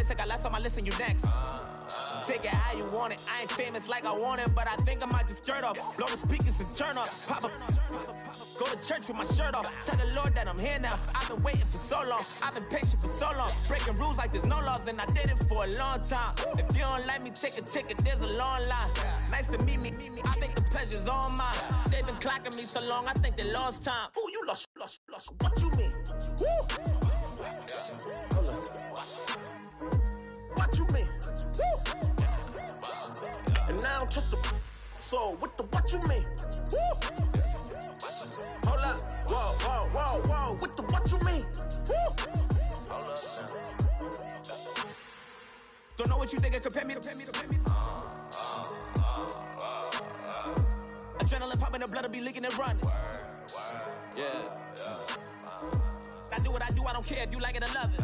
me take a last time I listen, you next. Take it how you want it. I ain't famous like I want it, but I think I might just skirt up. Blow the speakers and turn up. Pop up. Go to church with my shirt off. Tell the Lord that I'm here now. I've been waiting for so long. I've been patient for so long. Breaking rules like there's no laws, and I did it for a long time. If you don't like me, take a ticket. There's a long line. Nice to meet me. I think the pleasure's all mine. They've been clocking me so long, I think they lost time. Ooh, you lost. What you mean? Woo! What you mean? Woo! And now I don't trust the so what you mean? Woo! Hold up, whoa, what you mean? Woo! Hold up now. Don't know what you think, compare me to. Adrenaline popping, the blood will be leaking and running. Yeah. I do what I do, I don't care if you like it or love it.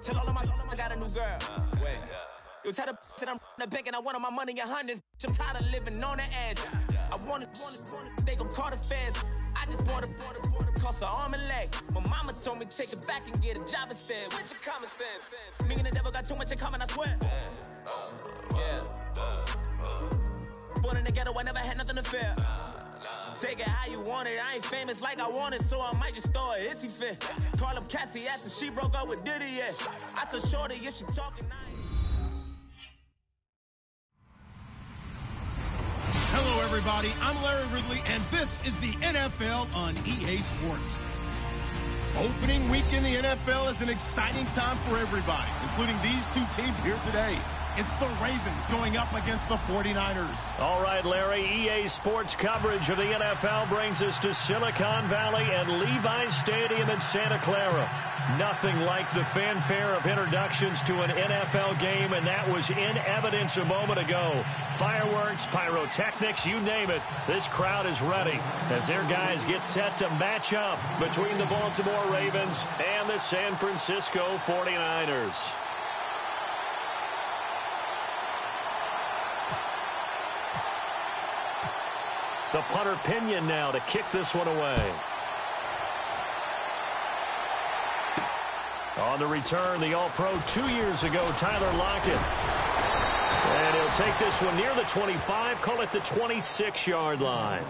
Tell all of my I got a new girl. Wait. You tell the that I'm in the bank and I want all my money in hundreds. I'm tired of living on the edge. I want it, they gon' call the feds. I just bought a cost an arm and leg. My mama told me take it back and get a job instead. Where's your common sense? Me and the devil got too much in common, I swear. Yeah. Born in the ghetto, I never had nothing to fear. Take it how you want it. I ain't famous like I want it, so I might just throw it if he fit. Call up Cassie after she broke up with Diddy, yeah. I told Shorty, yeah, she talking nice. Hello, everybody. I'm Larry Ridley, and this is the NFL on EA Sports. Opening week in the NFL is an exciting time for everybody, including these two teams here today. It's the Ravens going up against the 49ers. All right, Larry, EA Sports coverage of the NFL brings us to Silicon Valley and Levi's Stadium in Santa Clara. Nothing like the fanfare of introductions to an NFL game, and that was in evidence a moment ago. Fireworks, pyrotechnics, you name it. This crowd is ready as their guys get set to match up between the Baltimore Ravens and the San Francisco 49ers. The punter Pinion now to kick this one away. On the return, the All-Pro 2 years ago, Tyler Lockett. And he'll take this one near the 25, call it the 26-yard line.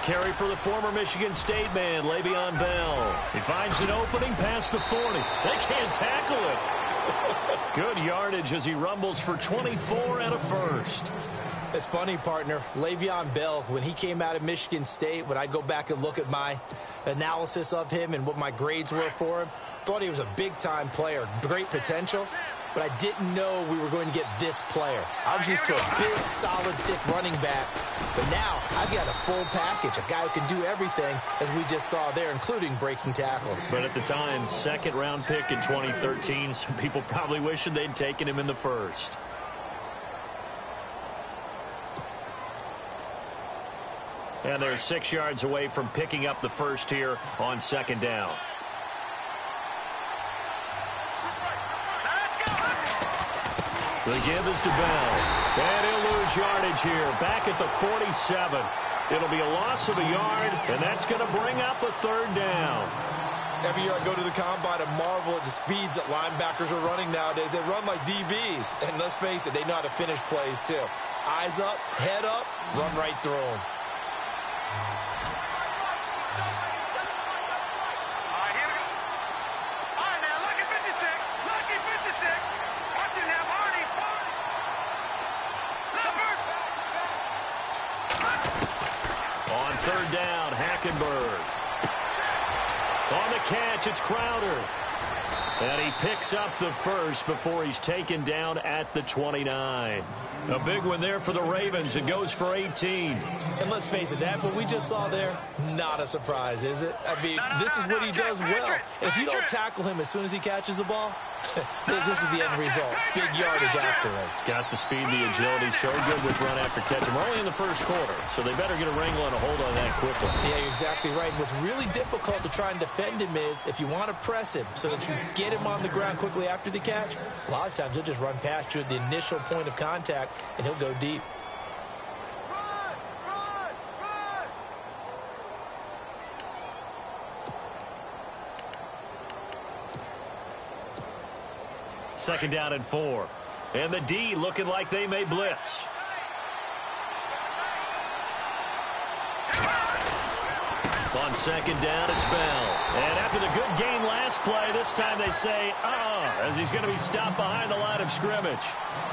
Carry for the former Michigan State man, Le'Veon Bell. He finds an opening past the 40. They can't tackle it. Good yardage as he rumbles for 24 and a first. It's funny, partner. Le'Veon Bell, when he came out of Michigan State, when I go back and look at my analysis of him and what my grades were for him, thought he was a big-time player, great potential. But I didn't know we were going to get this player. I was used to a big, solid, thick running back. But now I've got a full package, a guy who can do everything, as we just saw there, including breaking tackles. But at the time, second-round pick in 2013, some people probably wishing they'd taken him in the first. And they're 6 yards away from picking up the first here on second down. The give is to Bell. And he'll lose yardage here. Back at the 47. It'll be a loss of a yard, and that's going to bring up a third down. Every year I go to the combine and marvel at the speeds that linebackers are running nowadays. They run like DBs. And let's face it, they know how to finish plays too. Eyes up, head up, run right through them. Third down, Hackenberg. On the catch, it's Crowder. And he picks up the first before he's taken down at the 29. A big one there for the Ravens. It goes for 18. And let's face it, that what we just saw there, not a surprise, is it? I mean, this is what he does well. And if you don't tackle him as soon as he catches the ball, This is the end result. Big yardage afterwards. Got the speed, the agility, so good with run after catch. And we're only in the first quarter, so they better get a wrangle and a hold on that quickly. Yeah, you're exactly right. And what's really difficult to try and defend him is if you want to press him so that you get him on the ground quickly after the catch, a lot of times he'll just run past you at the initial point of contact, and he'll go deep. Second down and 4. And the D looking like they may blitz. On second down, it's Bell. And after the good gain last play, this time they say, as he's going to be stopped behind the line of scrimmage.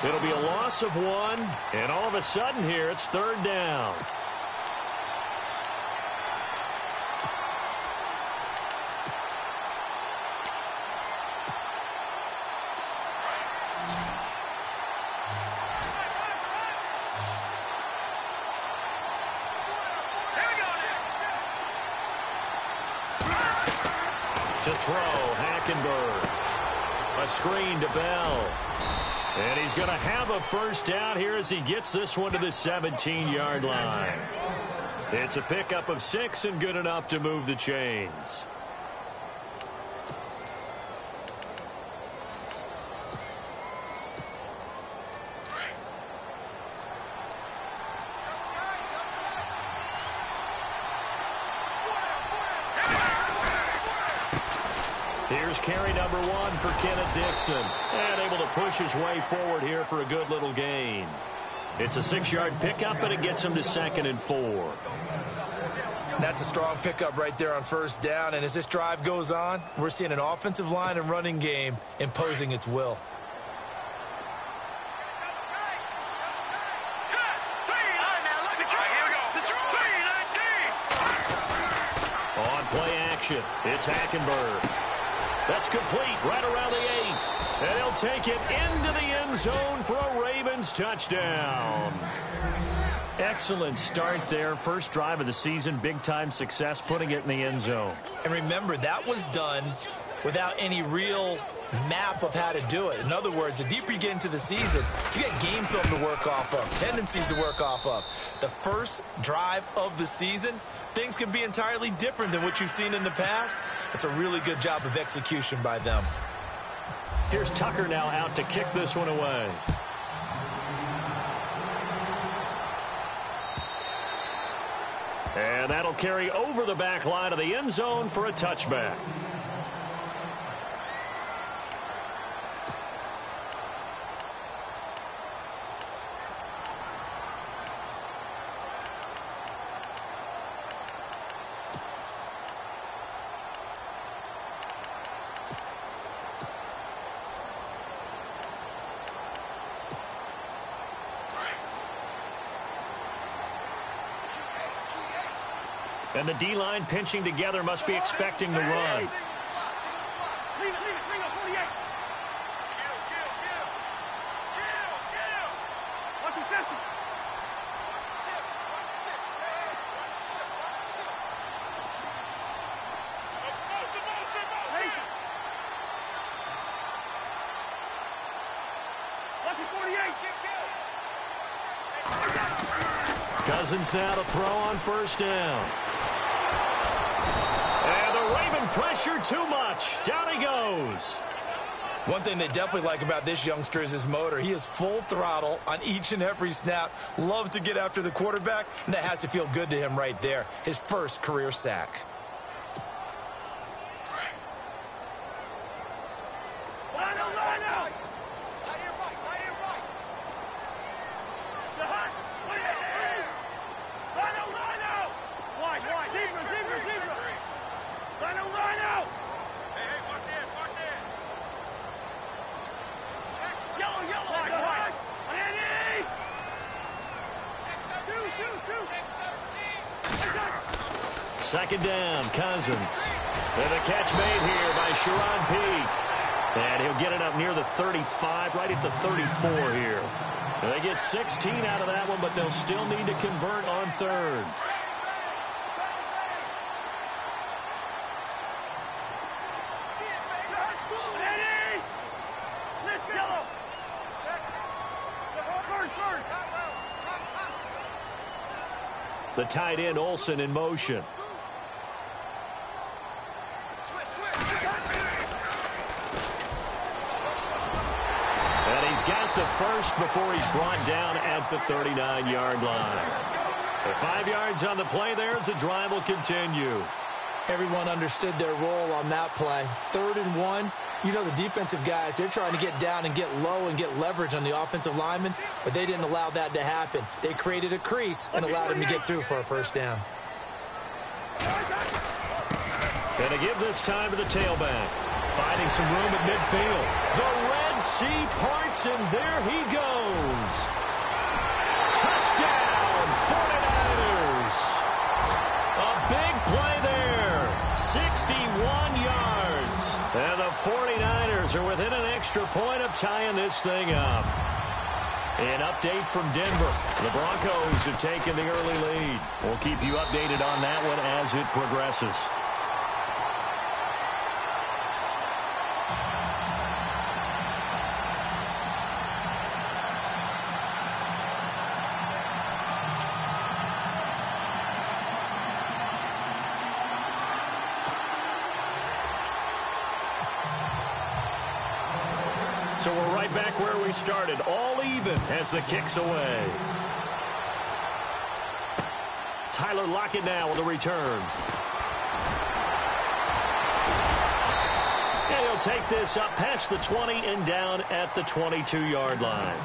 It'll be a loss of 1, and all of a sudden here, it's third down. To throw, Hackenberg. A screen to Bell. And he's going to have a first down here as he gets this one to the 17-yard line. It's a pickup of 6 and good enough to move the chains. Here's carry number 1 for Kenneth Dixon. And able to push his way forward here for a good little gain. It's a 6-yard pickup, and it gets him to 2nd and 4. That's a strong pickup right there on first down. And as this drive goes on, we're seeing an offensive line and running game imposing its will. On play action, it's Hackenberg. That's complete right around the 8. And he'll take it into the end zone for a Ravens touchdown. Excellent start there. First drive of the season. Big-time success putting it in the end zone. And remember, that was done without any real map of how to do it. In other words, the deeper you get into the season, you get game film to work off of, tendencies to work off of. The first drive of the season, things can be entirely different than what you've seen in the past. It's a really good job of execution by them. Here's Tucker now out to kick this one away. And that'll carry over the back line of the end zone for a touchback. And the D-line pinching together must be expecting the run. Cousins now to throw on first down. Pressure too much. Down he goes. One thing they definitely like about this youngster is his motor. He is full throttle on each and every snap. Loves to get after the quarterback, and that has to feel good to him right there. His first career sack. Second down, Cousins. And a catch made here by Sharon Peake. And he'll get it up near the 35, right at the 34 here. And they get 16 out of that one, but they'll still need to convert on third. The tight end Olsen in motion. And he's got the first before he's brought down at the 39-yard line. The 5 yards on the play there as the drive will continue. Everyone understood their role on that play. 3rd and 1. You know, the defensive guys, they're trying to get down and get low and get leverage on the offensive lineman, but they didn't allow that to happen. They created a crease and allowed him to get through for a first down. Going to give this time to the tailback. Finding some room at midfield. The Red Sea parts, and there he goes. Touchdown, 49ers. A big play there. 61 yards. And the 49ers are within an extra point of tying this thing up. An update from Denver. The Broncos have taken the early lead. We'll keep you updated on that one as it progresses. So we're right back where we started, all even as the kick's away. Tyler Lockett now with a return. And he'll take this up past the 20 and down at the 22-yard line.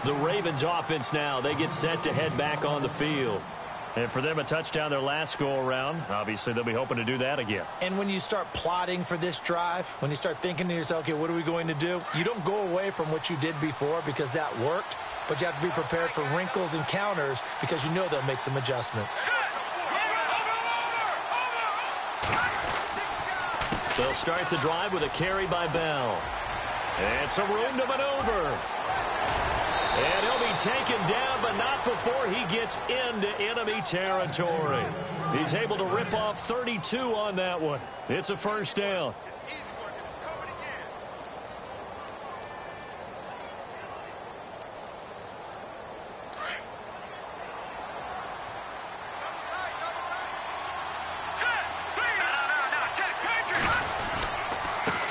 The Ravens offense now, they get set to head back on the field. And for them, a touchdown their last go-around. Obviously, they'll be hoping to do that again. And when you start plotting for this drive, when you start thinking to yourself, okay, what are we going to do? You don't go away from what you did before because that worked, but you have to be prepared for wrinkles and counters because you know they'll make some adjustments. They'll start the drive with a carry by Bell. And some room to maneuver. And he'll be taken down, but not before he gets into enemy territory. He's able to rip off 32 on that one. It's a first down.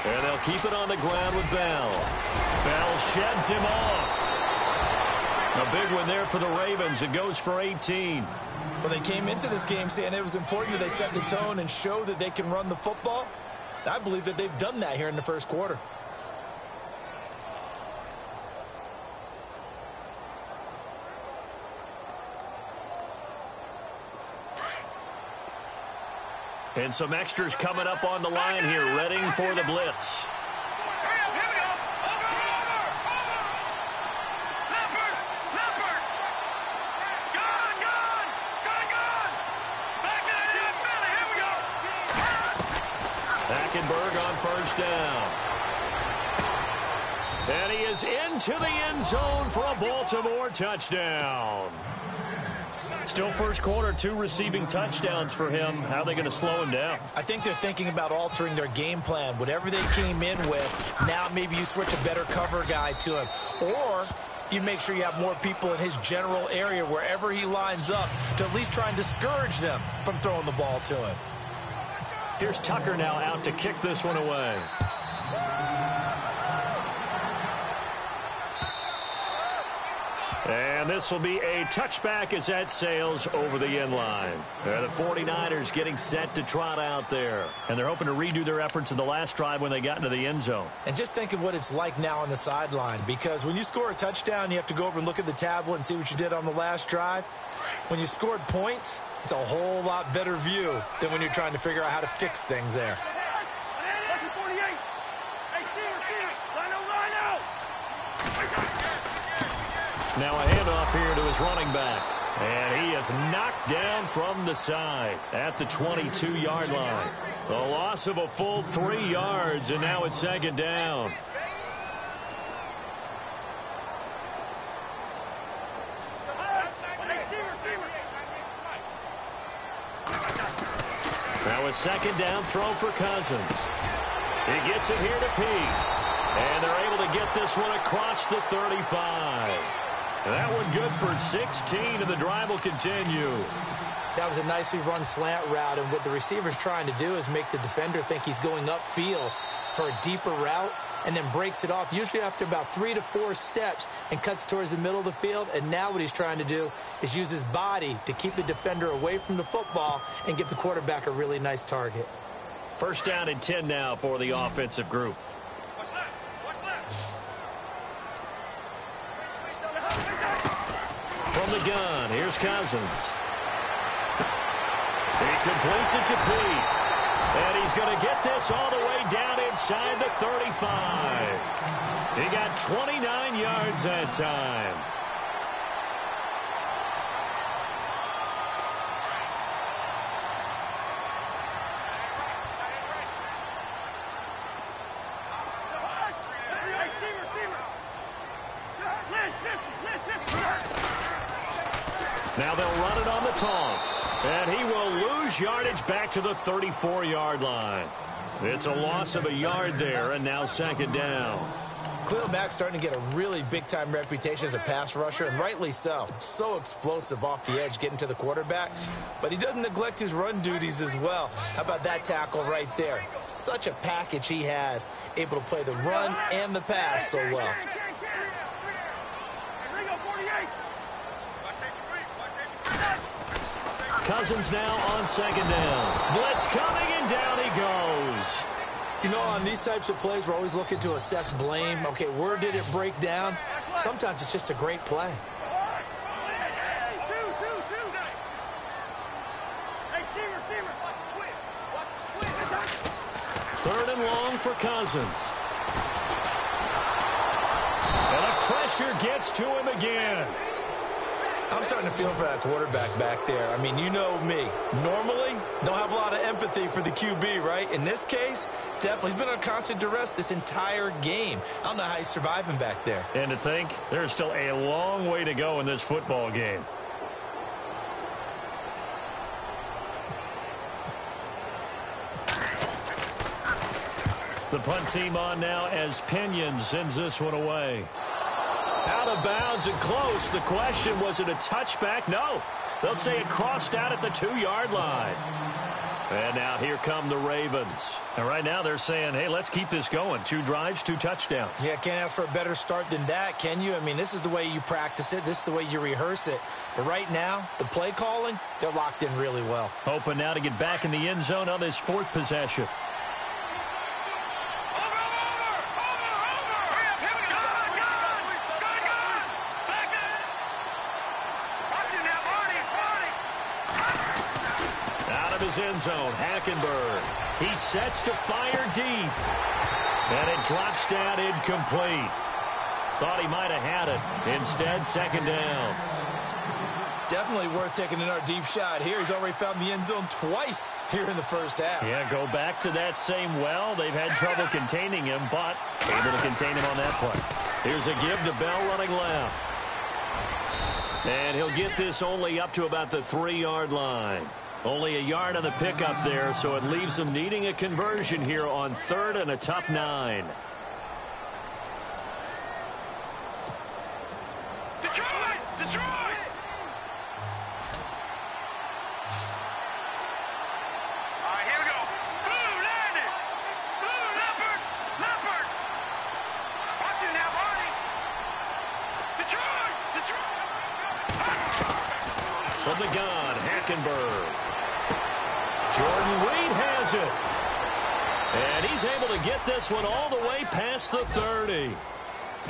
And they'll keep it on the ground with Bell. Bell sheds him off. A big one there for the Ravens. It goes for 18. Well, they came into this game saying it was important that they set the tone and show that they can run the football. I believe that they've done that here in the first quarter. And some extras coming up on the line here, readying for the blitz. On first down. And he is into the end zone for a Baltimore touchdown. Still first quarter, 2 receiving touchdowns for him. How are they going to slow him down? I think they're thinking about altering their game plan. Whatever they came in with, now maybe you switch a better cover guy to him. Or you make sure you have more people in his general area wherever he lines up to at least try and discourage them from throwing the ball to him. Here's Tucker now out to kick this one away. And this will be a touchback as that sails over the end line. The 49ers getting set to trot out there. And they're hoping to redo their efforts in the last drive when they got into the end zone. And just think of what it's like now on the sideline. Because when you score a touchdown, you have to go over and look at the tablet and see what you did on the last drive. When you scored points, it's a whole lot better view than when you're trying to figure out how to fix things there. Now a handoff here to his running back. And he is knocked down from the side at the 22-yard line. The loss of a full 3 yards, and now it's second down. Now a second down throw for Cousins. He gets it here to Pete. And they're able to get this one across the 35. And that one good for 16, and the drive will continue. That was a nicely run slant route, and what the receiver's trying to do is make the defender think he's going upfield for a deeper route, and then breaks it off, usually after about 3 to 4 steps, and cuts towards the middle of the field. And now what he's trying to do is use his body to keep the defender away from the football and give the quarterback a really nice target. First down and 10 now for the offensive group. From the gun, here's Cousins. He completes it to Pete. And he's going to get this all the way down inside the 35. He got 29 yards that time. Now they'll run it on the toss. And he will lose yardage back to the 34-yard line. It's a loss of a yard there, and now second down. Khalil Mack's starting to get a really big-time reputation as a pass rusher, and rightly so. So explosive off the edge getting to the quarterback. But he doesn't neglect his run duties as well. How about that tackle right there? Such a package he has, able to play the run and the pass so well. Cousins now on second down. Blitz coming, and down he goes. You know, on these types of plays, we're always looking to assess blame. Okay, where did it break down? Sometimes it's just a great play. Third and long for Cousins. And the pressure gets to him again. I'm starting to feel for that quarterback back there. I mean, you know me. Normally, don't have a lot of empathy for the QB, right? In this case, definitely. He's been under constant duress this entire game. I don't know how he's surviving back there. And to think, there's still a long way to go in this football game. The punt team on now as Pinion sends this one away. Out of bounds and close. The question, was it a touchback? No. They'll say it crossed out at the 2-yard line. And now here come the Ravens. And right now they're saying, hey, let's keep this going. 2 drives, 2 touchdowns. Yeah, can't ask for a better start than that, can you? I mean, this is the way you practice it. This is the way you rehearse it. But right now, the play calling, they're locked in really well. Hoping now to get back in the end zone on this 4th possession. End zone, Hackenberg. He sets to fire deep. And it drops down incomplete. Thought he might have had it. Instead, second down. Definitely worth taking another deep shot here. He's already found the end zone twice here in the first half. Yeah, go back to that same well. They've had trouble containing him, but able to contain him on that play. Here's a give to Bell running left. And he'll get this only up to about the 3-yard line. Only a yard on the pickup there, so it leaves them needing a conversion here on 3rd and a tough 9. Detroit! Detroit! All right, here we go. Boom, landed. Boom, Leopard. Leopard. Watch it now, Barney. Detroit! Detroit! From the gun, Hackenberg. Jordan Reed has it. And he's able to get this one all the way past the 30.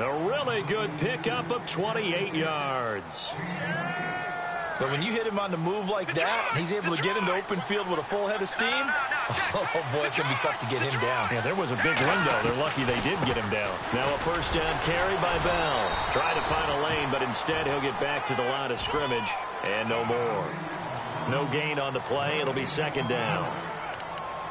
A really good pickup of 28 yards. But when you hit him on the move like that, he's able to get into open field with a full head of steam. Oh, boy, it's going to be tough to get him down. Yeah, there was a big window. They're lucky they did get him down. Now a first down carry by Bell. Try to find a lane, but instead he'll get back to the line of scrimmage. And no more. No gain on the play. It'll be second down.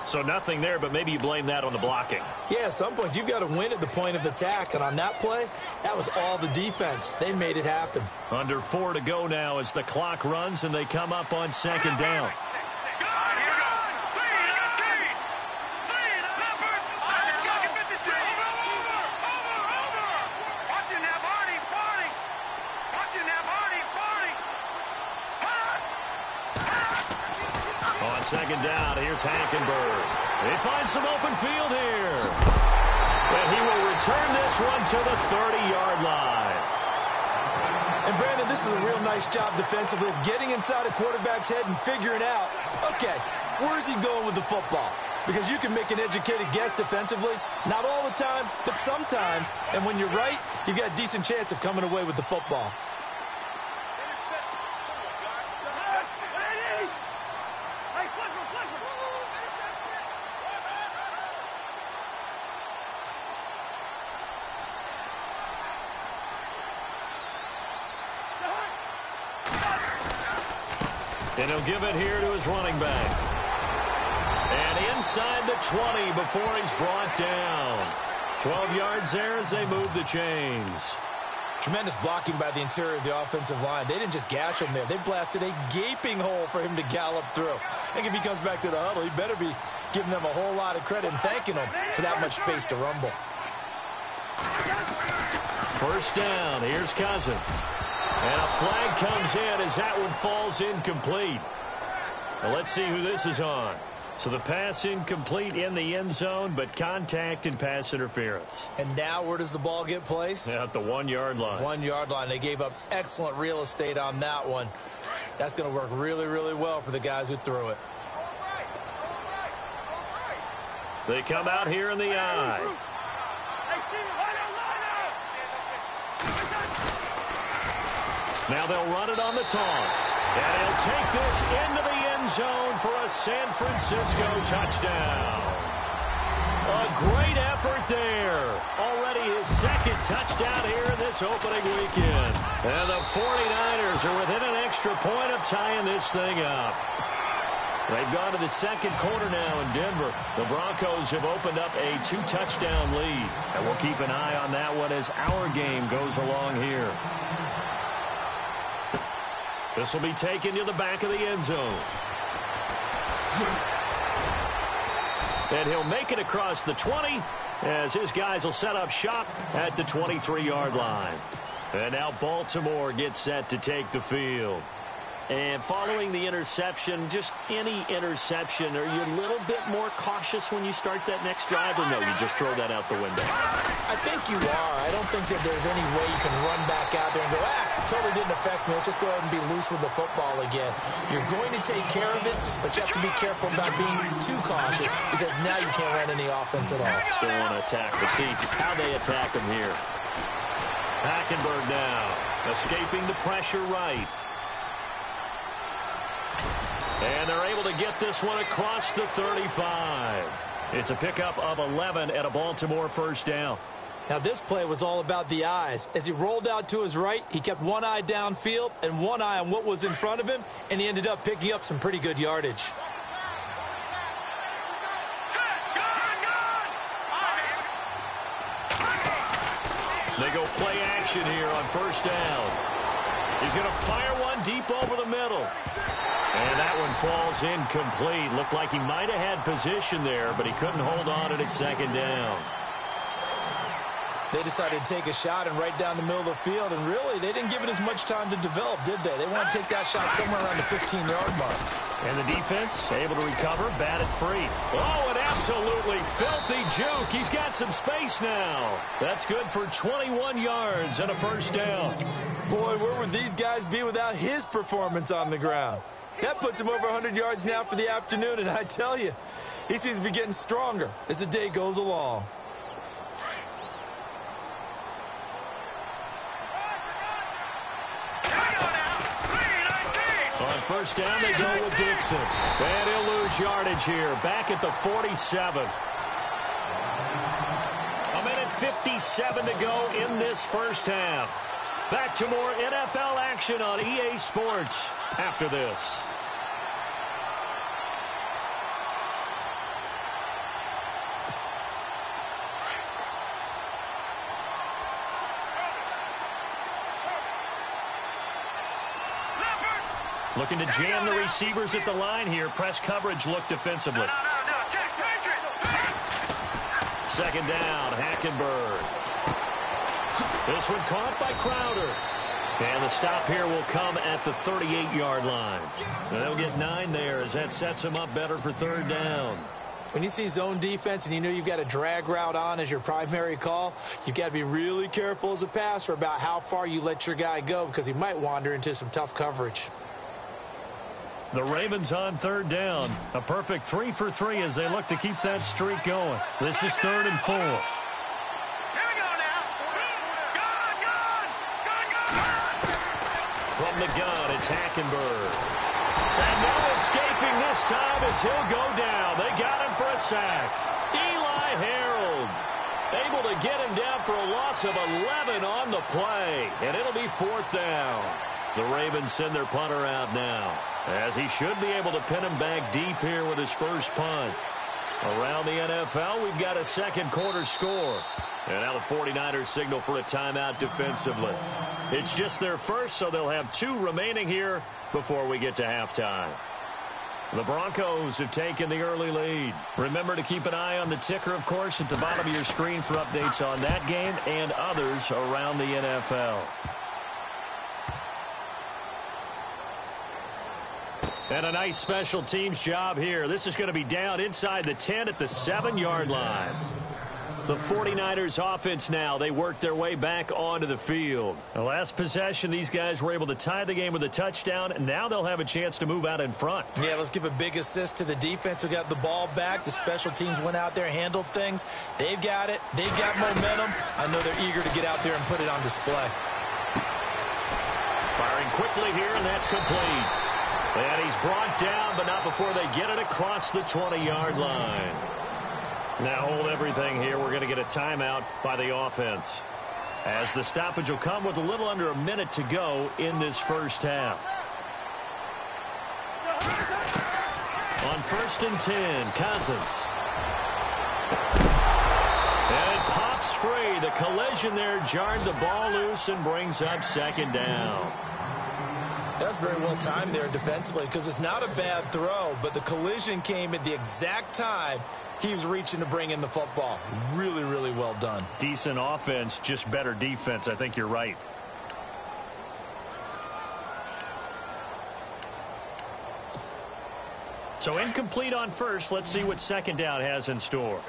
So nothing there, but maybe you blame that on the blocking. Yeah, at some point, you've got to win at the point of attack. And on that play, that was all the defense. They made it happen. Under 4 to go now as the clock runs and they come up on second down. second down. Here's Hackenberg. He finds some open field here. And he will return this one to the 30-yard line. And, Brandon, this is a real nice job defensively of getting inside a quarterback's head and figuring out, okay, where's he going with the football? Because you can make an educated guess defensively. Not all the time, but sometimes. And when you're right, you've got a decent chance of coming away with the football. And he'll give it here to his running back. And inside the 20 before he's brought down. 12 yards there as they move the chains. Tremendous blocking by the interior of the offensive line. They didn't just gash him there. They blasted a gaping hole for him to gallop through. I think if he comes back to the huddle, he better be giving them a whole lot of credit and thanking them for that much space to rumble. First down. Here's Cousins. And a flag comes in as that one falls incomplete. Well, let's see who this is on. So the pass incomplete in the end zone, but contact and pass interference. And now where does the ball get placed? At the 1-yard line. 1-yard line. They gave up excellent real estate on that one. That's going to work really, really well for the guys who threw it. They come out here in the eye. Now they'll run it on the toss. And he'll take this into the end zone for a San Francisco touchdown. A great effort there. Already his second touchdown here in this opening weekend. And the 49ers are within an extra point of tying this thing up. They've gone to the second quarter now in Denver. The Broncos have opened up a 2-touchdown lead. And we'll keep an eye on that one as our game goes along here. This will be taken to the back of the end zone. And he'll make it across the 20 as his guys will set up shop at the 23-yard line. And now Baltimore gets set to take the field. And following the interception, just any interception, are you a little bit more cautious when you start that next drive, or no, you just throw that out the window? I think you are. I don't think that there's any way you can run back out there and go, totally didn't affect me. Let's just go ahead and be loose with the football again. You're going to take care of it, but you have to be careful about being too cautious because now you can't run any offense at all. Still want to attack. We'll see how they attack him here. Hackenberg now, escaping the pressure right. And they're able to get this one across the 35. It's a pickup of 11 and a Baltimore first down. Now this play was all about the eyes. As he rolled out to his right, he kept one eye downfield and one eye on what was in front of him, and he ended up picking up some pretty good yardage. They go play action here on first down. He's going to fire one deep over the middle. And that one falls incomplete. Looked like he might have had position there, but he couldn't hold on at second down. They decided to take a shot and right down the middle of the field, and really, they didn't give it as much time to develop, did they? They want to take that shot somewhere around the 15-yard mark. And the defense able to recover, batted free. Oh, an absolutely filthy juke. He's got some space now. That's good for 21 yards and a first down. Boy, where would these guys be without his performance on the ground? That puts him over 100 yards now for the afternoon, and I tell you, he seems to be getting stronger as the day goes along. On first down, they go with Dixon. And he'll lose yardage here, back at the 47. A minute 57 to go in this first half. Back to more NFL action on EA Sports after this. Looking to jam the receivers at the line here. Press coverage look defensively. Second down, Hackenberg. This one caught by Crowder. And the stop here will come at the 38-yard line. And they'll get 9 there as that sets them up better for third down. When you see zone defense and you know you've got a drag route on as your primary call, you've got to be really careful as a passer about how far you let your guy go because he might wander into some tough coverage. The Ravens on third down. A perfect 3 for 3 as they look to keep that streak going. This is 3rd and 4. Here we go now. Gun. From the gun, it's Hackenberg. And no escaping this time as he'll go down. They got him for a sack. Eli Harold able to get him down for a loss of 11 on the play. And it'll be 4th down. The Ravens send their punter out now, as he should be able to pin him back deep here with his first punt. Around the NFL, we've got a second quarter score. And now the 49ers signal for a timeout defensively. It's just their first, so they'll have 2 remaining here before we get to halftime. The Broncos have taken the early lead. Remember to keep an eye on the ticker, of course, at the bottom of your screen for updates on that game and others around the NFL. And a nice special teams job here. This is going to be down inside the 10 at the 7-yard line. The 49ers offense now, they work their way back onto the field. The last possession, these guys were able to tie the game with a touchdown, and now they'll have a chance to move out in front. Yeah, let's give a big assist to the defense who got the ball back. The special teams went out there, handled things. They've got it. They've got momentum. I know they're eager to get out there and put it on display. Firing quickly here, and that's complete. And he's brought down, but not before they get it across the 20-yard line. Now hold everything here. We're going to get a timeout by the offense, as the stoppage will come with a little under a minute to go in this first half. On 1st and 10, Cousins. And it pops free. The collision there jarred the ball loose and brings up 2nd down. That's very well timed there defensively because it's not a bad throw, but the collision came at the exact time he was reaching to bring in the football. Really, really well done. Decent offense, just better defense. I think you're right. So incomplete on first. Let's see what 2nd down has in store.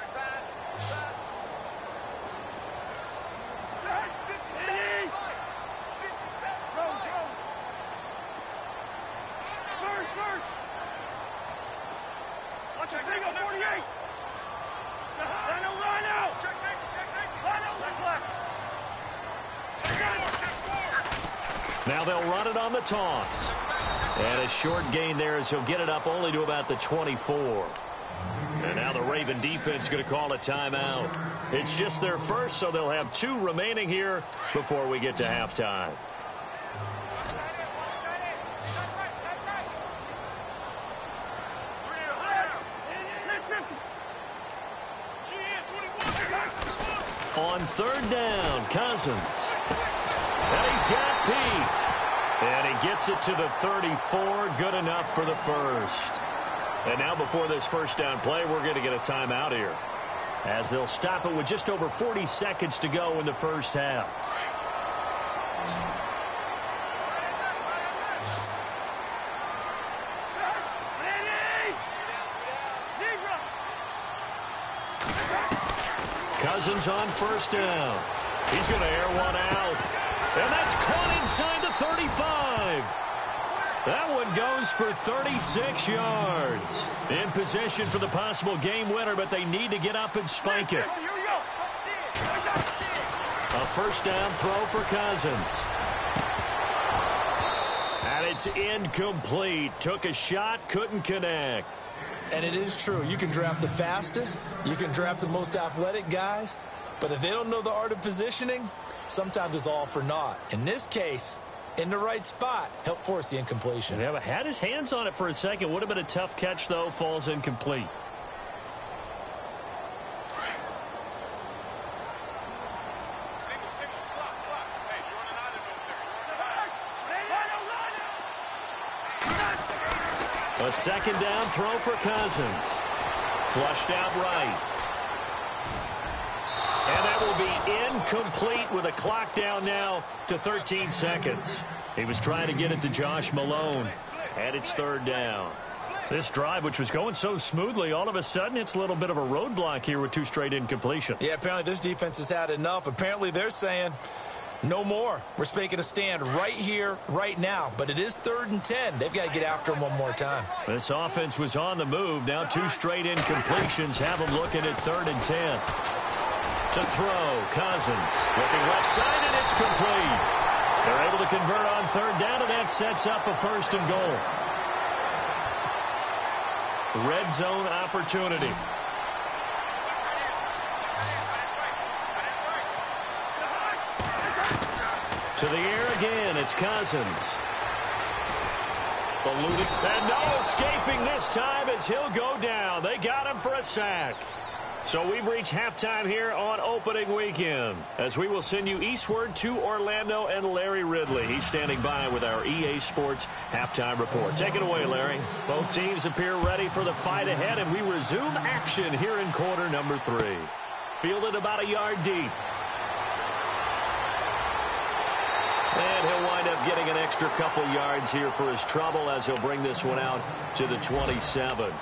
Now they'll run it on the toss. And a short gain there as he'll get it up only to about the 24. And now the Raven defense going to call a timeout. It's just their first, so they'll have 2 remaining here before we get to halftime. On 3rd down, Cousins. And he's got Pete. And he gets it to the 34. Good enough for the first. And now before this first down play, we're going to get a timeout here, as they'll stop it with just over 40 seconds to go in the first half. Cousins on 1st down. He's going to air one out. And that's caught inside the 35. That one goes for 36 yards. In position for the possible game winner, but they need to get up and spike it. A 1st down throw for Cousins. And it's incomplete. Took a shot, couldn't connect. And it is true. You can draft the fastest. You can draft the most athletic guys. But if they don't know the art of positioning, sometimes it's all for naught. In this case, in the right spot, helped force the incompletion. Yeah, but had his hands on it for a second. Would have been a tough catch, though. Falls incomplete. A 2nd down throw for Cousins. Flushed out right. And that will be incomplete with a clock down now to 13 seconds. He was trying to get it to Josh Malone, and it's third down. This drive, which was going so smoothly, all of a sudden it's a little bit of a roadblock here with 2 straight incompletions. Yeah, apparently this defense has had enough. Apparently they're saying no more. We're making a stand right here, right now. But it is 3rd and 10. They've got to get after him one more time. This offense was on the move. Now 2 straight incompletions have them looking at 3rd and 10. To throw, Cousins. Looking left side, and it's complete. They're able to convert on 3rd down, and that sets up a 1st and goal. Red zone opportunity. To the air again, it's Cousins. Eluded, and no escaping this time as he'll go down. They got him for a sack. So we've reached halftime here on opening weekend, as we will send you eastward to Orlando and Larry Ridley. He's standing by with our EA Sports halftime report. Take it away, Larry. Both teams appear ready for the fight ahead, and we resume action here in quarter number 3. Fielded about a yard deep. And he'll wind up getting an extra couple yards here for his trouble as he'll bring this one out to the 27.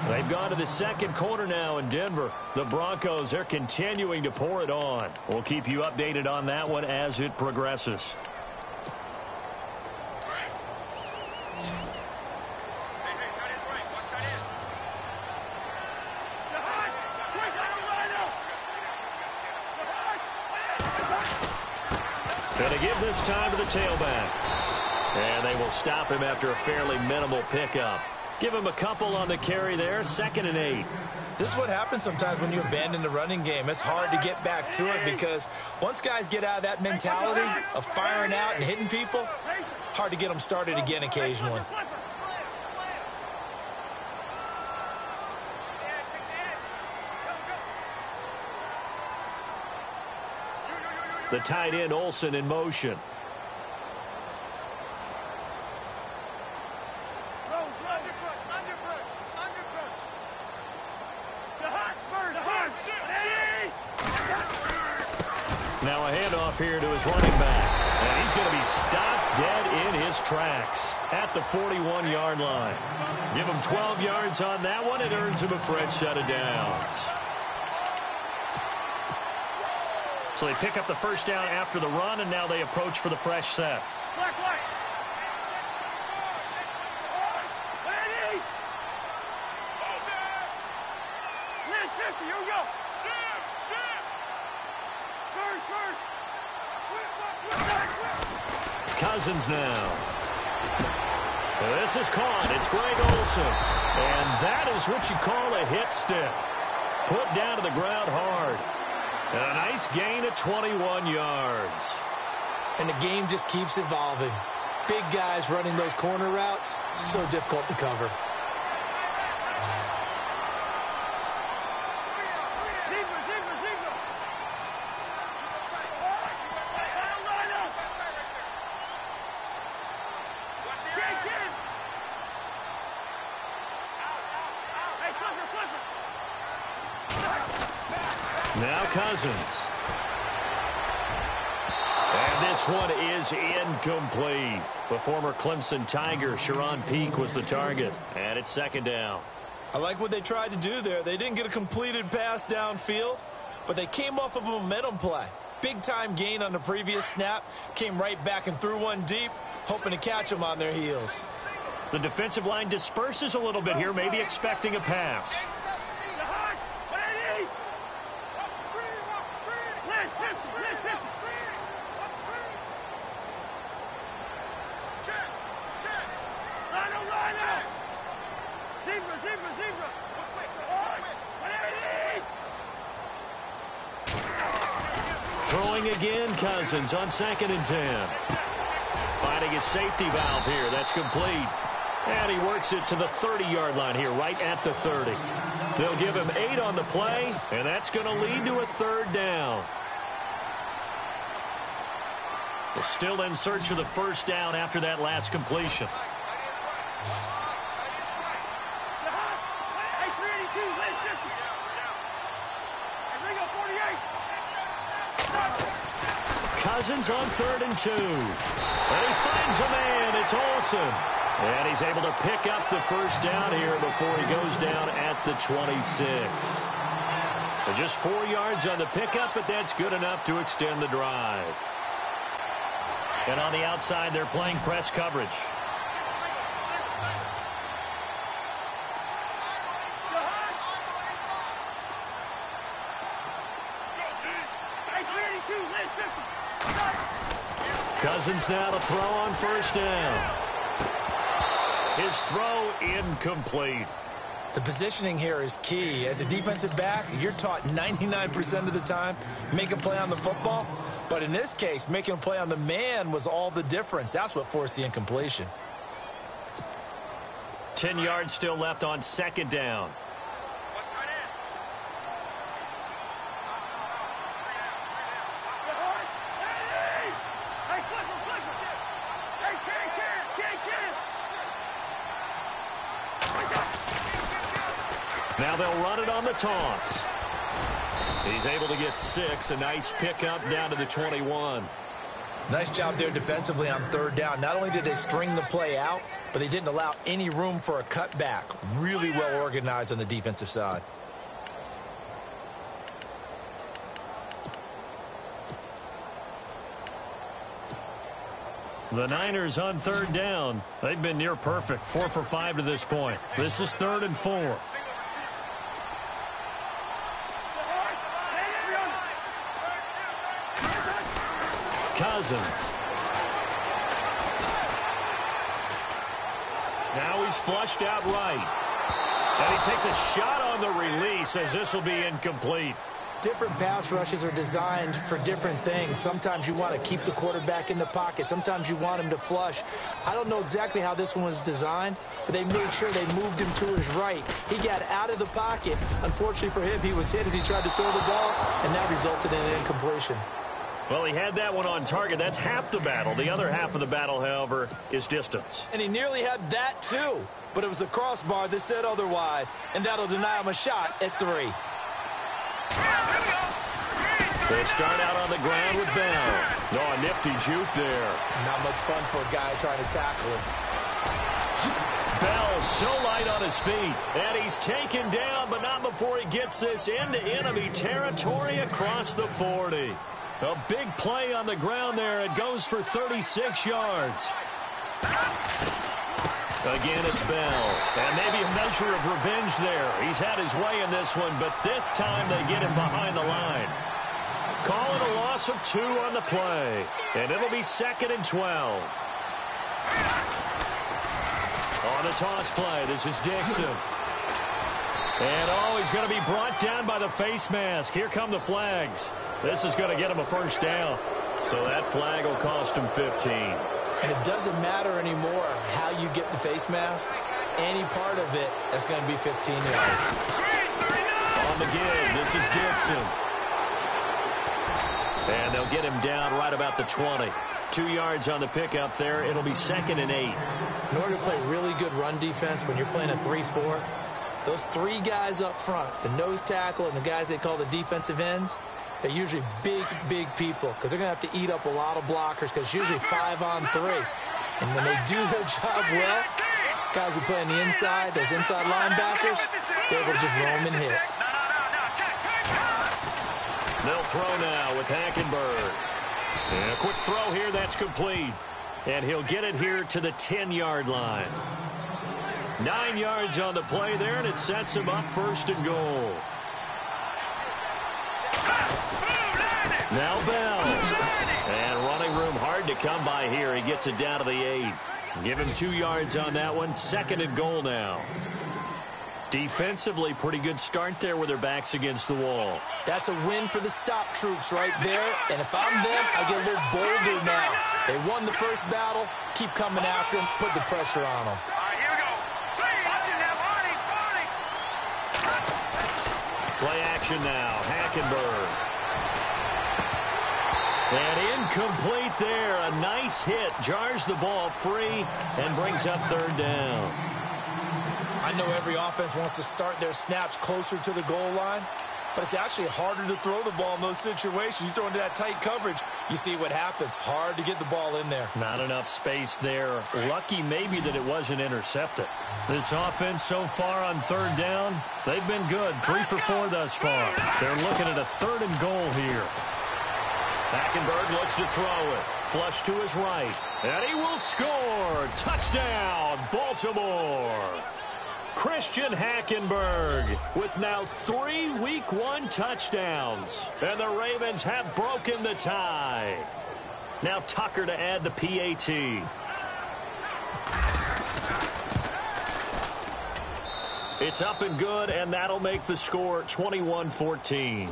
They've gone to the second quarter now in Denver. The Broncos, they're continuing to pour it on. We'll keep you updated on that one as it progresses. Going to give this time to the tailback. And they will stop him after a fairly minimal pickup. Give him a couple on the carry there, 2nd and 8. This is what happens sometimes when you abandon the running game. It's hard to get back to it because once guys get out of that mentality of firing out and hitting people, hard to get them started again occasionally. The tight end, Olsen, in motion. Now a handoff here to his running back. And he's going to be stopped dead in his tracks at the 41-yard line. Give him 12 yards on that one. It earns him a fresh set of downs. So they pick up the first down after the run, and now they approach for the fresh set. Cousins now. This is caught. It's Greg Olsen. And that is what you call a hit stick. Put down to the ground hard. And a nice gain of 21 yards. And the game just keeps evolving. Big guys running those corner routes, so difficult to cover. Now Cousins. And this one is incomplete. The former Clemson Tiger, Sharon Peake, was the target. And it's 2nd down. I like what they tried to do there. They didn't get a completed pass downfield, but they came off of a momentum play. Big-time gain on the previous snap. Came right back and threw one deep, hoping to catch them on their heels. The defensive line disperses a little bit here, maybe expecting a pass. Throwing again, Cousins on 2nd and 10. Finding his safety valve here. That's complete. And he works it to the 30-yard line here, right at the 30. They'll give him 8 on the play, and that's going to lead to a 3rd down. They're still in search of the first down after that last completion. Cousins on 3rd and 2. And he finds a man. It's Olsen. And he's able to pick up the first down here before he goes down at the 26. So just 4 yards on the pickup, but that's good enough to extend the drive. And on the outside, they're playing press coverage. Cousins now to throw on 1st down. His throw incomplete. The positioning here is key. As a defensive back, you're taught 99% of the time, make a play on the football. But in this case, making a play on the man was all the difference. That's what forced the incompletion. 10 yards still left on 2nd down. Now they'll run it on the toss. He's able to get 6. A nice pickup down to the 21. Nice job there defensively on 3rd down. Not only did they string the play out, but they didn't allow any room for a cutback. Really well organized on the defensive side. The Niners on 3rd down. They've been near perfect. 4 for 5 to this point. This is 3rd and 4. Cousins. Now he's flushed out right. And he takes a shot on the release as this will be incomplete. Different pass rushes are designed for different things. Sometimes you want to keep the quarterback in the pocket. Sometimes you want him to flush. I don't know exactly how this one was designed, but they made sure they moved him to his right. He got out of the pocket. Unfortunately for him, he was hit as he tried to throw the ball, and that resulted in an incompletion. Well, he had that one on target. That's half the battle. The other half of the battle, however, is distance. And he nearly had that, too. But it was the crossbar that said otherwise, and that'll deny him a shot at 3. They start out on the ground with Bell. Oh, a nifty juke there. Not much fun for a guy trying to tackle him. Bell so light on his feet. And he's taken down, but not before he gets this into enemy territory across the 40. A big play on the ground there. It goes for 36 yards. Again, it's Bell. And maybe a measure of revenge there. He's had his way in this one, but this time they get him behind the line. Calling a loss of 2 on the play. And it'll be 2nd and 12. On the toss play, this is Dixon. And, he's going to be brought down by the face mask. Here come the flags. This is going to get him a 1st down. So that flag will cost him 15. And it doesn't matter anymore how you get the face mask. Any part of it, that's going to be 15 yards. On the give, this is Dixon. And they'll get him down right about the 20. 2 yards on the pickup there. It'll be 2nd and 8. In order to play really good run defense when you're playing a 3-4, those 3 guys up front, the nose tackle and the guys they call the defensive ends, they're usually big, big people because they're going to have to eat up a lot of blockers because it's usually 5-on-3. And when they do their job well, guys who play on the inside, those inside linebackers, they're able to just roam and hit. They'll throw now with Hackenberg. And a quick throw here, that's complete. And he'll get it here to the 10-yard line. 9 yards on the play there, and it sets him up 1st and goal. Now Bell. And running room hard to come by here. He gets it down to the 8. Give him 2 yards on that one. 2nd and goal now. Defensively, pretty good start there with their backs against the wall. That's a win for the stop troops right there. And if I'm them, I get a little bolder now. They won the first battle. Keep coming after them. Put the pressure on them. All right, here we go. Watch it now, Barney. Play action now. Hackenberg. And incomplete there. A nice hit. Jars the ball free and brings up 3rd down. I know every offense wants to start their snaps closer to the goal line, but it's actually harder to throw the ball in those situations. You throw into that tight coverage, you see what happens. Hard to get the ball in there. Not enough space there. Lucky maybe that it wasn't intercepted. This offense so far on third down, they've been good. 3 for 4 thus far. They're looking at a 3rd and goal here. Hackenberg looks to throw it. Flush to his right. And he will score. Touchdown, Baltimore. Christian Hackenberg with now 3 Week 1 touchdowns. And the Ravens have broken the tie. Now Tucker to add the PAT. It's up and good, and that'll make the score 21-14.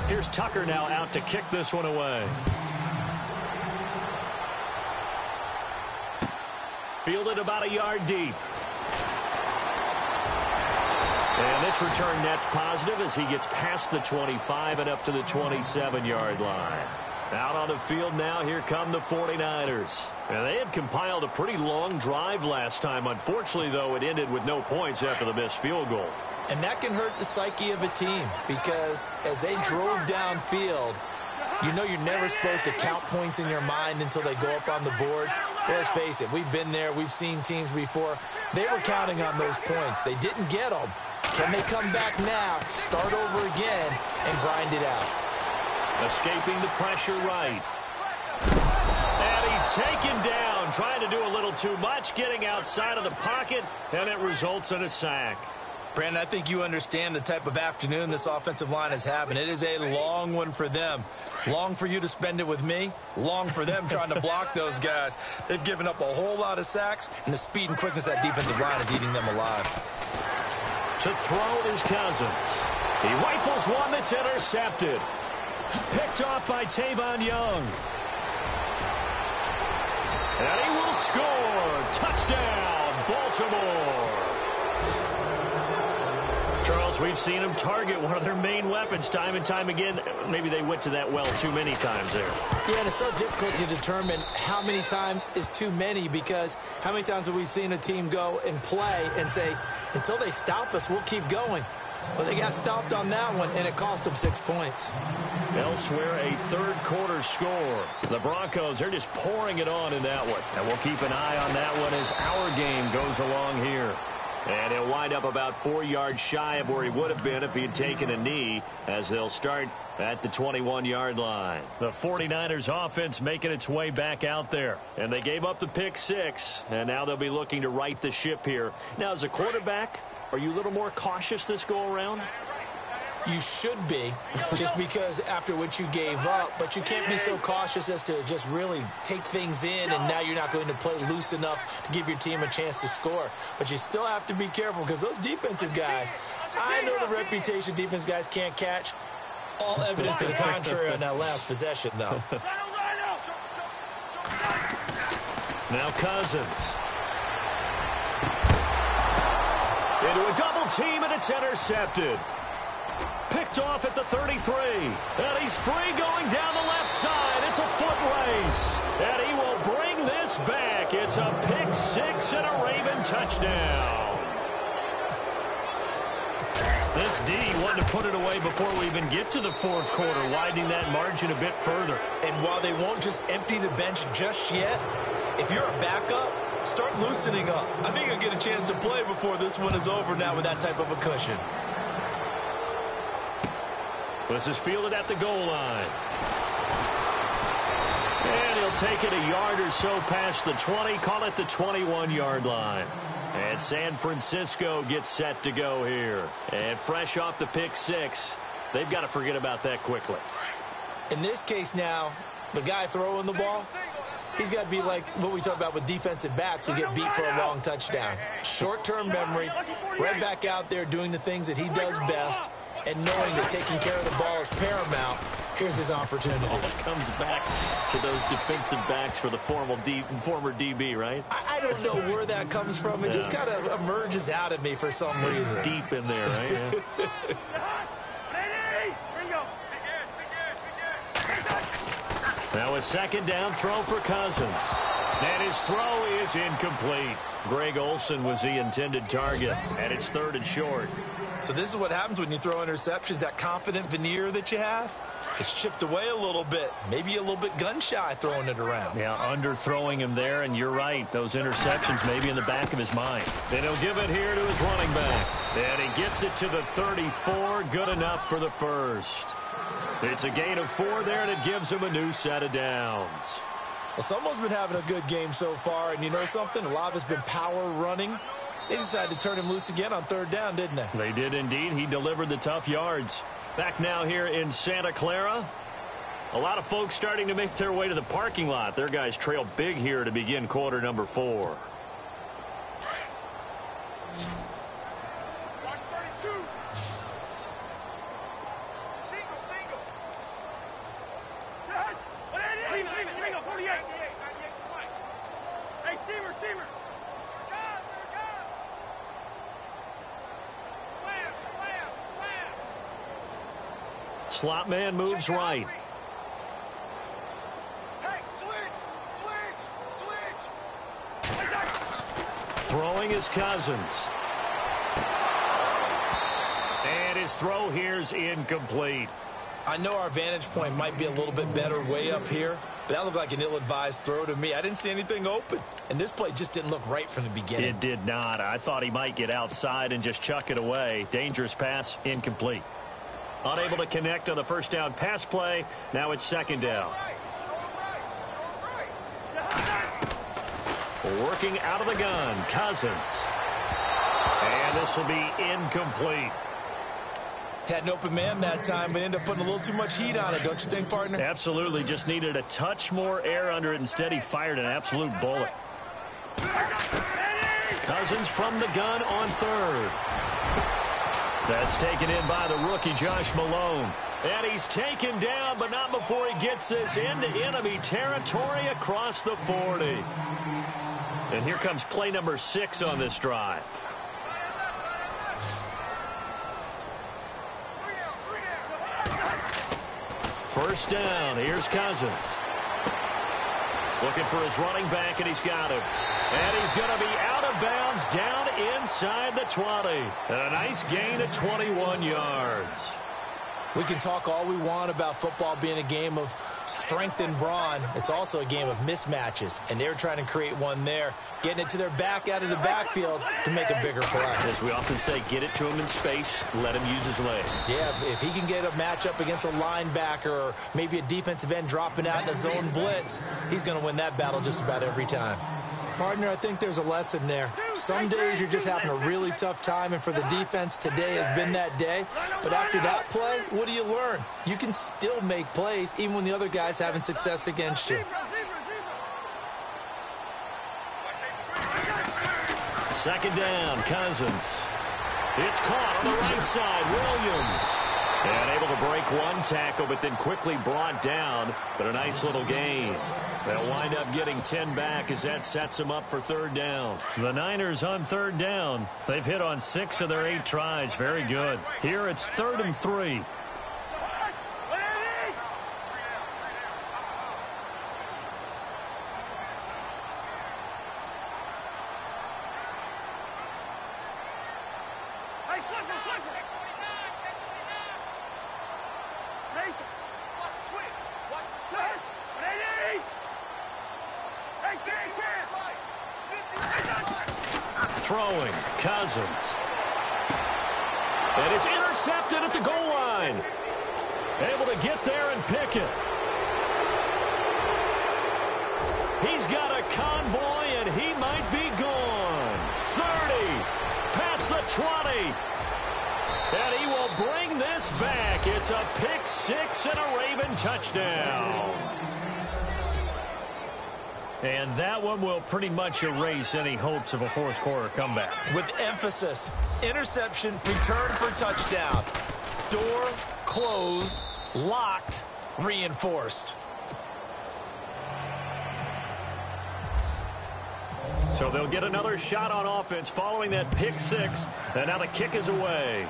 Here's Tucker now out to kick this one away. Fielded about a yard deep. And this return net's positive as he gets past the 25 and up to the 27-yard line. Out on the field now, here come the 49ers. And they had compiled a pretty long drive last time. Unfortunately, though, it ended with no points after the missed field goal. And that can hurt the psyche of a team because as they drove downfield, you know you're never supposed to count points in your mind until they go up on the board. But let's face it, we've been there. We've seen teams before. They were counting on those points. They didn't get them. Can they come back now, start over again, and grind it out? Escaping the pressure right. And he's taken down, trying to do a little too much, getting outside of the pocket, and it results in a sack. Brandon, I think you understand the type of afternoon this offensive line is having. It is a long one for them. Long for you to spend it with me. Long for them trying to block those guys. They've given up a whole lot of sacks, and the speed and quickness of that defensive line is eating them alive. To throw is Cousins. He rifles one that's intercepted. Picked off by Tavon Young. And he will score. Touchdown, Baltimore. Charles, we've seen them target one of their main weapons time and time again. Maybe they went to that well too many times there. Yeah, and it's so difficult to determine how many times is too many because how many times have we seen a team go and play and say, until they stop us, we'll keep going. Well, they got stopped on that one, and it cost them 6 points. Elsewhere, a third quarter score. The Broncos are just pouring it on in that one. And we'll keep an eye on that one as our game goes along here. And he'll wind up about 4 yards shy of where he would have been if he had taken a knee as they'll start at the 21-yard line. The 49ers offense making its way back out there. And they gave up the pick 6, and now they'll be looking to right the ship here. Now, as a quarterback, are you a little more cautious this go-around? You should be, just because after what you gave up, but you can't be so cautious as to just really take things in, and now you're not going to play loose enough to give your team a chance to score. But you still have to be careful because those defensive guys, I know the reputation defense guys can't catch. All evidence to the contrary on that last possession, though. Now Cousins. Into a double team, and it's intercepted. Picked off at the 33. And he's free going down the left side. It's a foot race. And he will bring this back. It's a pick 6 and a Raven touchdown. This D wanted to put it away before we even get to the fourth quarter, widening that margin a bit further. And while they won't just empty the bench just yet, if you're a backup, start loosening up. I think you'll get a chance to play before this one is over now with that type of a cushion. This is fielded at the goal line. And he'll take it a yard or so past the 20, call it the 21-yard line. And San Francisco gets set to go here. And fresh off the pick 6, they've got to forget about that quickly. In this case now, the guy throwing the ball, he's got to be like what we talk about with defensive backs who get beat for a long touchdown. Short-term memory, right back out there doing the things that he does best, and knowing that taking care of the ball is paramount. Here's his opportunity. All comes back to those defensive backs for the former DB, right? I don't know where that comes from. It just kind of emerges out of me for some reason. It's deep in there, right? Yeah. Now a second down throw for Cousins. And his throw is incomplete. Greg Olsen was the intended target, and it's 3rd and short. So this is what happens when you throw interceptions. That confident veneer that you have, it's chipped away a little bit. Maybe a little bit gun-shy throwing it around. Yeah, underthrowing him there, and you're right. Those interceptions may be in the back of his mind. Then he'll give it here to his running back. And he gets it to the 34. Good enough for the first. It's a gain of 4 there, and it gives him a new set of downs. Well, someone's been having a good game so far, and you know something? A lot of it's been power running. They decided to turn him loose again on 3rd down, didn't they? They did indeed. He delivered the tough yards. Back now here in Santa Clara. A lot of folks starting to make their way to the parking lot. Their guys trail big here to begin quarter number 4. Watch 32. Single. Leave it, 48. 98 to Mike. Hey, Steamer. Slam. Slot man moves right. Hey, switch. Throwing is Cousins. And his throw here's incomplete. I know our vantage point might be a little bit better way up here, but that looked like an ill-advised throw to me. I didn't see anything open, and this play just didn't look right from the beginning. It did not. I thought he might get outside and just chuck it away. Dangerous pass, incomplete. Unable to connect on the first down pass play. Now it's 2nd down. Working out of the gun, Cousins. And this will be incomplete. Had an open man that time, but ended up putting a little too much heat on it, don't you think, partner? Absolutely. Just needed a touch more air under it. Instead, he fired an absolute bullet. Cousins from the gun on 3rd. That's taken in by the rookie, Josh Malone. And he's taken down, but not before he gets this into enemy territory across the 40. And here comes play number 6 on this drive. First down. Here's Cousins. Looking for his running back, and he's got him. And he's going to be out of bounds down inside the 20. And a nice gain of 21 yards. We can talk all we want about football being a game of strength and brawn. It's also a game of mismatches, and they're trying to create one there, getting it to their back out of the backfield to make a bigger play. As we often say, get it to him in space, let him use his legs. Yeah, if he can get a matchup against a linebacker or maybe a defensive end dropping out in a zone blitz, he's going to win that battle just about every time. Partner, I think there's a lesson there. Some days you're just having a really tough time, and for the defense, today has been that day. But after that play, what do you learn? You can still make plays even when the other guy's having success against you. Second down, Cousins. It's caught on the right side, Williams. And able to break one tackle, but then quickly brought down. But a nice little gain. They'll wind up getting 10 back as that sets them up for 3rd down. The Niners on 3rd down. They've hit on 6 of their 8 tries. Very good. Here it's 3rd and 3. Throwing, Cousins. And it's intercepted at the goal line. Able to get there and pick it. He's got a convoy, and he might be gone. 30, past the 20. And he will bring this back. It's a pick 6 and a Raven touchdown. And that one will pretty much erase any hopes of a fourth quarter comeback. With emphasis, interception, return for touchdown. Door closed, locked, reinforced. So they'll get another shot on offense following that pick 6. And now the kick is away.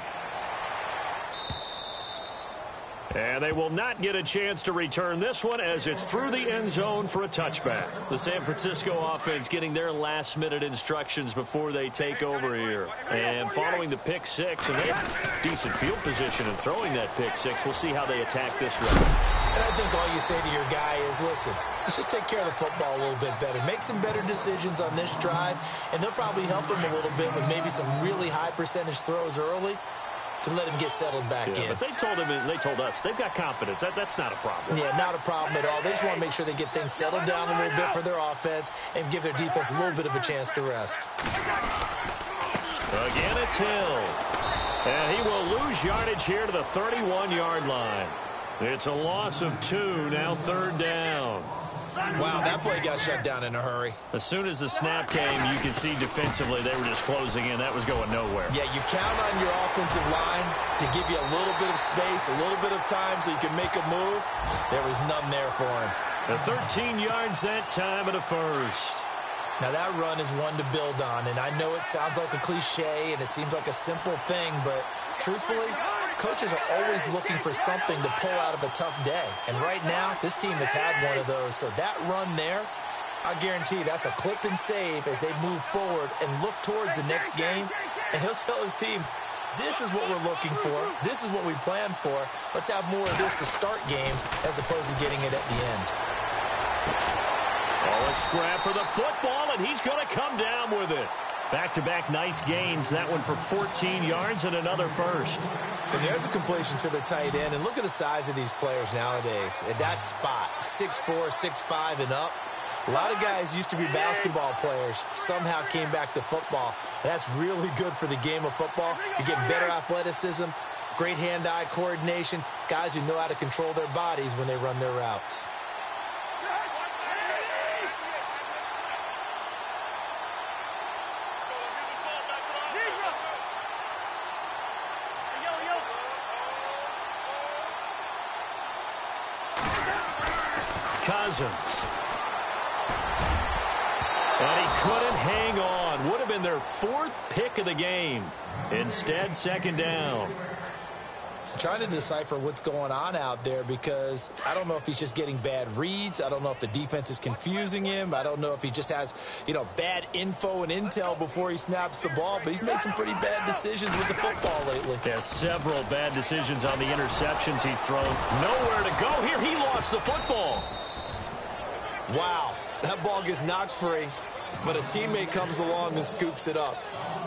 And they will not get a chance to return this one as it's through the end zone for a touchback. The San Francisco offense getting their last-minute instructions before they take over here. And following the pick six, and they have decent field position in throwing that pick six. We'll see how they attack this round. And I think all you say to your guy is, listen, let's just take care of the football a little bit better. Make some better decisions on this drive, and they'll probably help him a little bit with maybe some really high-percentage throws early to let him get settled back in. But they told him, and they told us, they've got confidence. That's not a problem. Yeah, not a problem at all. They just want to make sure they get things settled down a little bit for their offense and give their defense a little bit of a chance to rest. Again, it's Hill. And he will lose yardage here to the 31-yard line. It's a loss of 2, now 3rd down. Wow, that play got shut down in a hurry. As soon as the snap came, you can see defensively they were just closing in. That was going nowhere. Yeah, you count on your offensive line to give you a little bit of space, a little bit of time so you can make a move. There was none there for him. The 13 yards that time and a first. Now, that run is one to build on, and I know it sounds like a cliche and it seems like a simple thing, but truthfully, coaches are always looking for something to pull out of a tough day. And right now, this team has had one of those. So that run there, I guarantee you that's a clip and save as they move forward and look towards the next game. And he'll tell his team, this is what we're looking for. This is what we planned for. Let's have more of this to start games as opposed to getting it at the end. Oh, a scrap for the football, and he's going to come down with it. Back-to-back nice gains. That one for 14 yards and another first. And there's a completion to the tight end. And look at the size of these players nowadays. At that spot, 6'4", 6'5", and up. A lot of guys used to be basketball players, somehow came back to football. And that's really good for the game of football. You get better athleticism, great hand-eye coordination, guys who know how to control their bodies when they run their routes. Cousins. And he couldn't hang on. Would have been their 4th pick of the game. Instead, 2nd down. I'm trying to decipher what's going on out there because I don't know if he's just getting bad reads. I don't know if the defense is confusing him. I don't know if he just has, bad info and intel before he snaps the ball. But he's made some pretty bad decisions with the football lately. Yeah, several bad decisions on the interceptions he's thrown. Nowhere to go here. He lost the football. Wow, that ball gets knocked free, but a teammate comes along and scoops it up.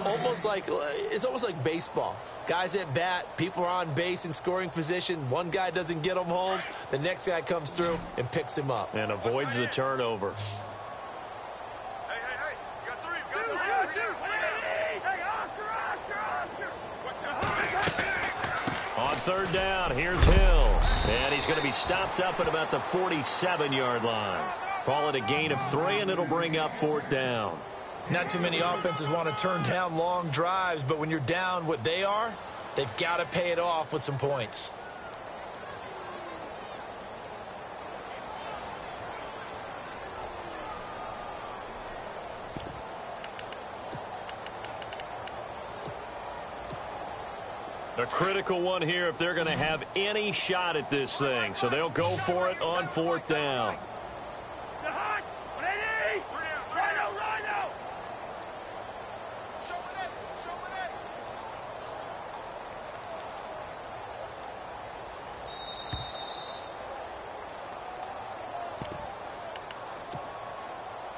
It's almost like baseball. Guys at bat, people are on base in scoring position. One guy doesn't get him home. The next guy comes through and picks him up. And avoids the turnover. Hey, you got 3, you got 3. Hey, On 3rd down, here's Hill. And he's going to be stopped up at about the 47-yard line. Call it a gain of 3, and it'll bring up 4th down. Not too many offenses want to turn down long drives, but when you're down what they are, they've got to pay it off with some points. A critical one here if they're going to have any shot at this thing. So they'll go for it on 4th down.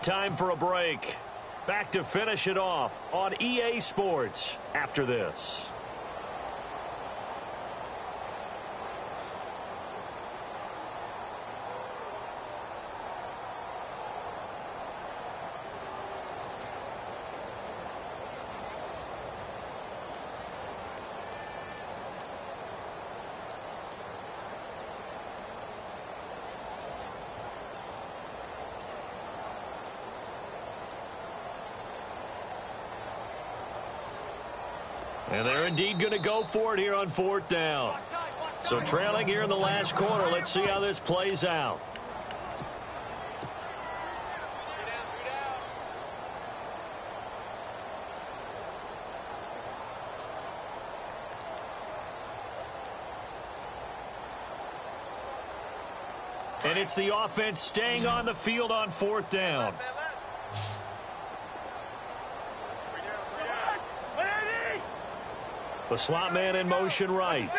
Time for a break. Back to finish it off on EA Sports after this. And they're indeed going to go for it here on 4th down. So trailing here in the last quarter. Let's see how this plays out. And it's the offense staying on the field on 4th down. The slot man in motion right.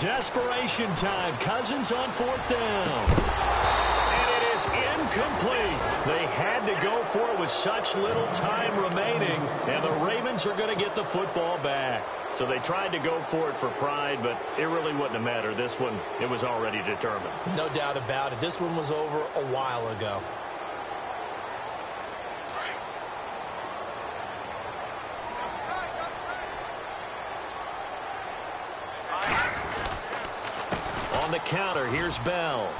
Desperation time. Cousins on 4th down. And it is incomplete. They had to go for it with such little time remaining. And the Ravens are going to get the football back. So they tried to go for it for pride, but it really wouldn't have mattered. This one, it was already determined. No doubt about it. This one was over a while ago. On the counter, here's Bell.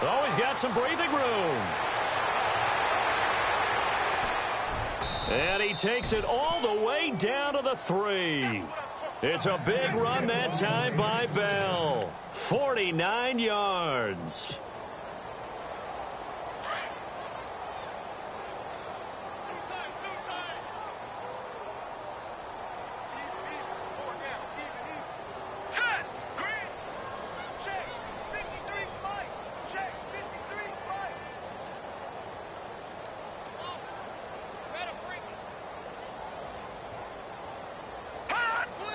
Oh, he's got some breathing room. And he takes it all the way down to the 3. It's a big run that time by Bell. 49 yards.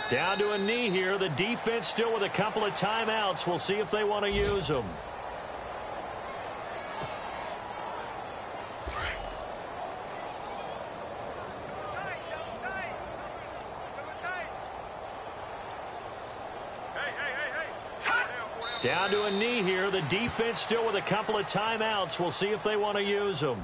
Down to a knee here. The defense still with a couple of timeouts. We'll see if they want to use them. Down to a knee here. The defense still with a couple of timeouts. We'll see if they want to use them.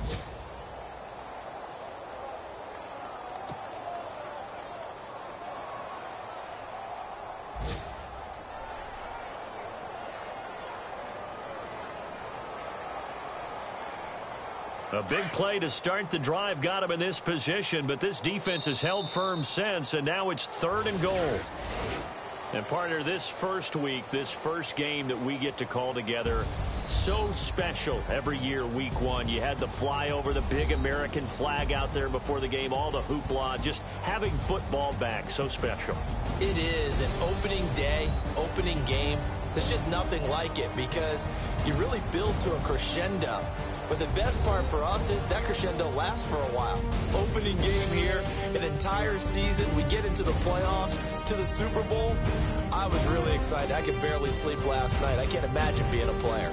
A big play to start the drive got him in this position, but this defense has held firm since, and now it's 3rd and goal. And, partner, this first week, this first game that we get to call together, so special every year, week 1. You had the flyover, the big American flag out there before the game, all the hoopla, just having football back, so special. It is an opening day, opening game. There's just nothing like it because you really build to a crescendo. But the best part for us is that crescendo lasts for a while. Opening game here, an entire season. We get into the playoffs, to the Super Bowl. I was really excited. I could barely sleep last night. I can't imagine being a player.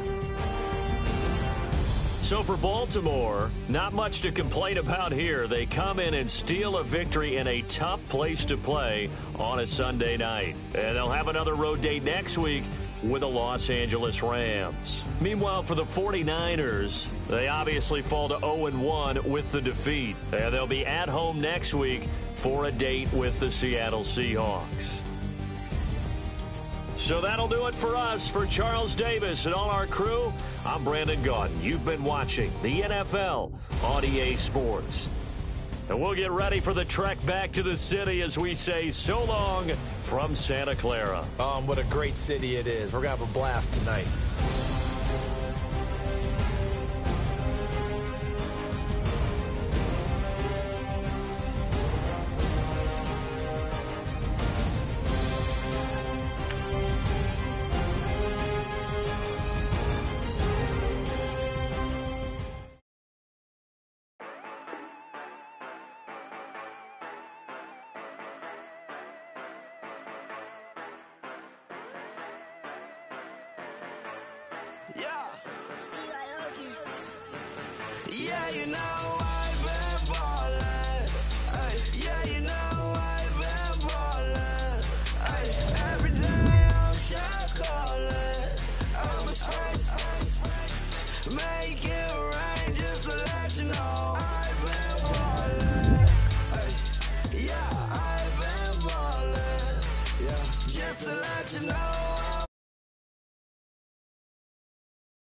So for Baltimore, not much to complain about here. They come in and steal a victory in a tough place to play on a Sunday night. And they'll have another road date next week with the Los Angeles Rams. Meanwhile, for the 49ers, they obviously fall to 0-1 with the defeat. And they'll be at home next week for a date with the Seattle Seahawks. So that'll do it for us. For Charles Davis and all our crew, I'm Brandon Gaudin. You've been watching the NFL on EA Sports. And we'll get ready for the trek back to the city as we say so long from Santa Clara. What a great city it is. We're going to have a blast tonight. Yeah, you know I've been ballin'. Yeah, you know I've been ballin'. Every day I'm shot calling. I'm a spring. Make it rain just to let you know I've been ballin'. Yeah, I've been ballin'. Yeah, just to let you know.